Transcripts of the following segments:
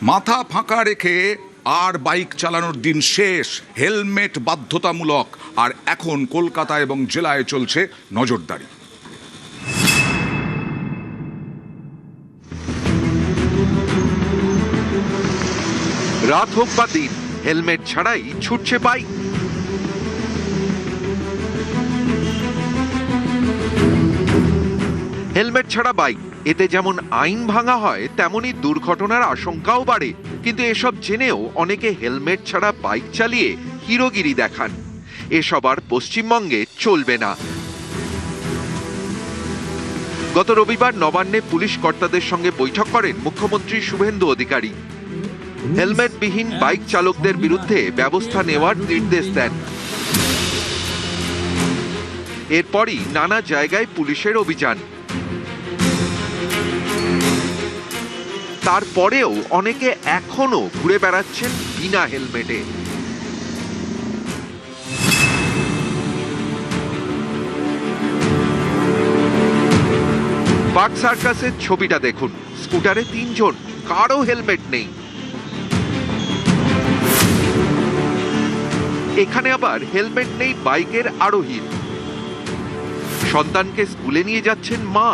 মাথা ফাঁকা রেখে আর বাইক চালানোর দিন শেষ, হেলমেট বাধ্যতামূলক। আর এখন কলকাতা এবং জেলায় চলছে নজরদারি। রাত হোক বা দিন, হেলমেট ছাড়াই ছুটছে বাইক। হেলমেট ছাড়া বাইক, এতে যেমন আইন ভাঙা হয় তেমনি দুর্ঘটনার আশঙ্কাও বাড়ে। কিন্তু এসব জেনেও অনেকে হেলমেট ছাড়া বাইক চালিয়ে হিরোগিরি দেখান। এসব আর পশ্চিমবঙ্গে চলবে না। গত রবিবার নবান্নে পুলিশ কর্তাদের সঙ্গে বৈঠক করেন মুখ্যমন্ত্রী শুভেন্দু অধিকারী। হেলমেটবিহীন বাইক চালকদের বিরুদ্ধে ব্যবস্থা নেওয়ার নির্দেশ দেন। এরপরই নানা জায়গায় পুলিশের অভিযান। তারপরেও অনেকে এখনো ঘুরে বেড়াচ্ছেন বিনা হেলমেটে। পার্ক সার্কাসের ছবিটা দেখুন। স্কুটারে 3 জন, কারো হেলমেট নেই। এখানে আবার হেলমেট নেই বাইকের আরোহীর। সন্তানকে স্কুলে নিয়ে যাচ্ছেন মা,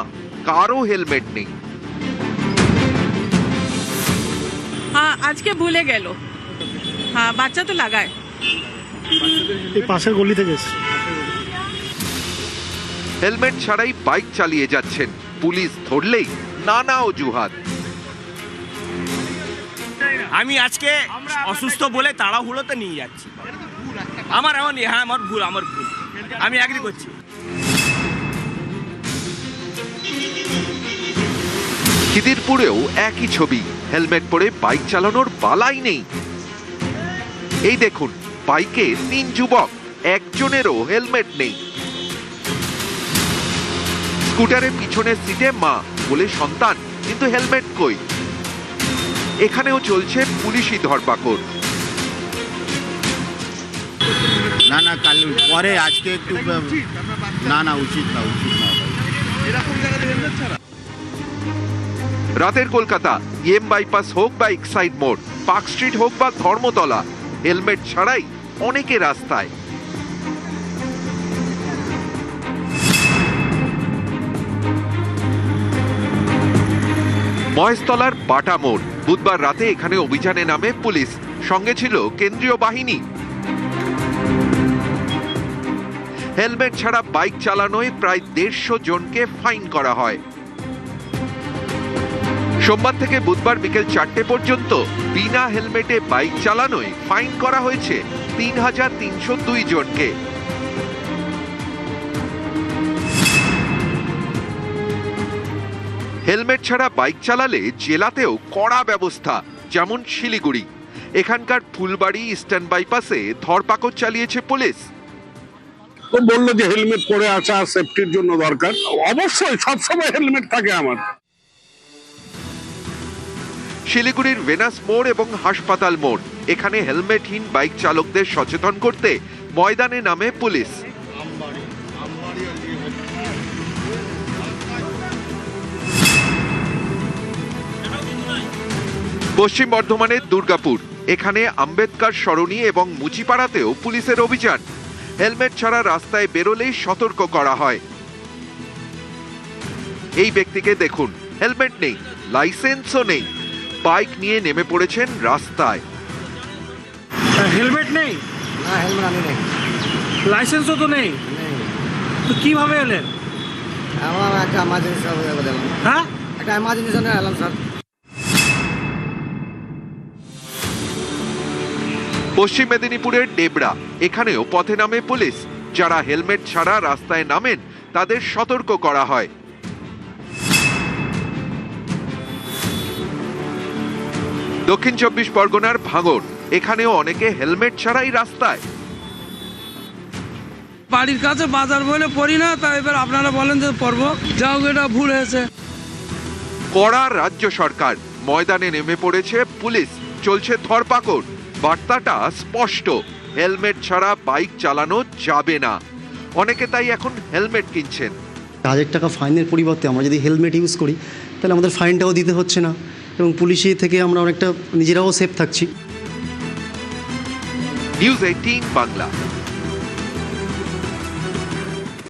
কারো হেলমেট নেই। हाँ आज के भूले गए लो। हाँ बच्चा तो लगा है। পাশের গলি থেকে হেলমেট ছাড়াই বাইক চালিয়ে যাচ্ছেন, পুলিশ ধরলেই নানা অজুহাত। আমি আজকে অসুস্থ বলে তাড়াহুড়োতে নিয়ে যাচ্ছি। আমার ভুল আমি এগ্রি করছি। খিদিরপুরেও একই ছবি, হেলমেট পরে বাইক চালানোর বালাই নেই। এই দেখুন, বাইকে 3 যুবক, একজনেরও হেলমেট নেই। স্কুটারের পিছনের সিটে মা, বলে সন্তান, কিন্তু হেলমেট কই। এখানেও চলছে পুলিশি ধরপাকড়। না কাল পরে, আজকে একটু না উচিত না রাতের কলকাতা, এম বাইপাস হোক বা এক্সাইড মোড়, পার্ক স্ট্রিট হোক বা ধর্মতলা, হেলমেট ছাড়াই অনেকে রাস্তায়। মহেশতলার বাটা মোড়, বুধবার রাতে এখানে অভিযানে নামে পুলিশ, সঙ্গে ছিল কেন্দ্রীয় বাহিনী। হেলমেট ছাড়া বাইক চালানোয় প্রায় 150 জনকে ফাইন করা হয়। সোমবার থেকে বুধবার বিকেল 4টে পর্যন্ত বিনা হেলমেটে বাইক চালানোয় ফাইন করা হয়েছে 3302 জনকে। হেলমেট ছাড়া বাইক চালালে জেলাতেও কড়া ব্যবস্থা, যেমন শিলিগুড়ি। এখানকার ফুলবাড়ি ইস্টার্ন বাইপাসে ধরপাকড় চালিয়েছে পুলিশ। ও বললো যে হেলমেট পরে আসা সেফটির জন্য দরকার। অবশ্যই সবসময় হেলমেট থাকে আমার। শিলিগুড়ির ভেনাস মোড় এবং হাসপাতাল মোড়, এখানে হেলমেটহীন বাইক চালকদের সচেতন করতে ময়দানে নামে পুলিশ। পশ্চিম বর্ধমানের দুর্গাপুর, এখানে আম্বেদকর সরণি এবং মুচিপাড়াতেও পুলিশের অভিযান। হেলমেট ছাড়া রাস্তায় বেরোলেই সতর্ক করা হয়। এই ব্যক্তিকে দেখুন, হেলমেট নেই, লাইসেন্সও নেই, বাইক নিয়ে নেমে পড়েছেন রাস্তায়। হেলমেট নেই? না, হেলমেট আমি নেই। লাইসেন্সও তো নেই, তো কিভাবে এলেন? আমার একটা এমার্জেন্সি হবে। হ্যাঁ, একটা এমার্জেন্সি জন্য এলাম স্যার। পশ্চিম মেদিনীপুরের ডেবরা, এখানেও পথে নামে পুলিশ। যারা হেলমেট ছাড়া রাস্তায় নামেন তাদের সতর্ক করা হয়। দক্ষিণ 24 পরগনার ভাঙড়, এখানেও অনেকে হেলমেট ছাড়াই রাস্তায়। বাড়ির কাছে বাজার বলে পড়ি না, তা এবার আপনারা বলেন যে পড়বো, যাও, এটা ভুল হয়েছে। কড়া রাজ্য সরকার, ময়দানে নেমে পড়েছে পুলিশ, চলছে ধরপাকড়। বার্তাটা স্পষ্ট, হেলমেট ছাড়া বাইক চালানো যাবে না। অনেকে তাই এখন হেলমেট কিনছেন। 1000 টাকা ফাইনের পরিবর্তে আমরা যদি হেলমেট ইউজ করি তাহলে আমাদের ফাইনটাও দিতে হচ্ছে না, এবং পুলিশি থেকে আমরা অনেকটা নিজেরাও সেফ থাকছি। নিউজ 18 বাংলা।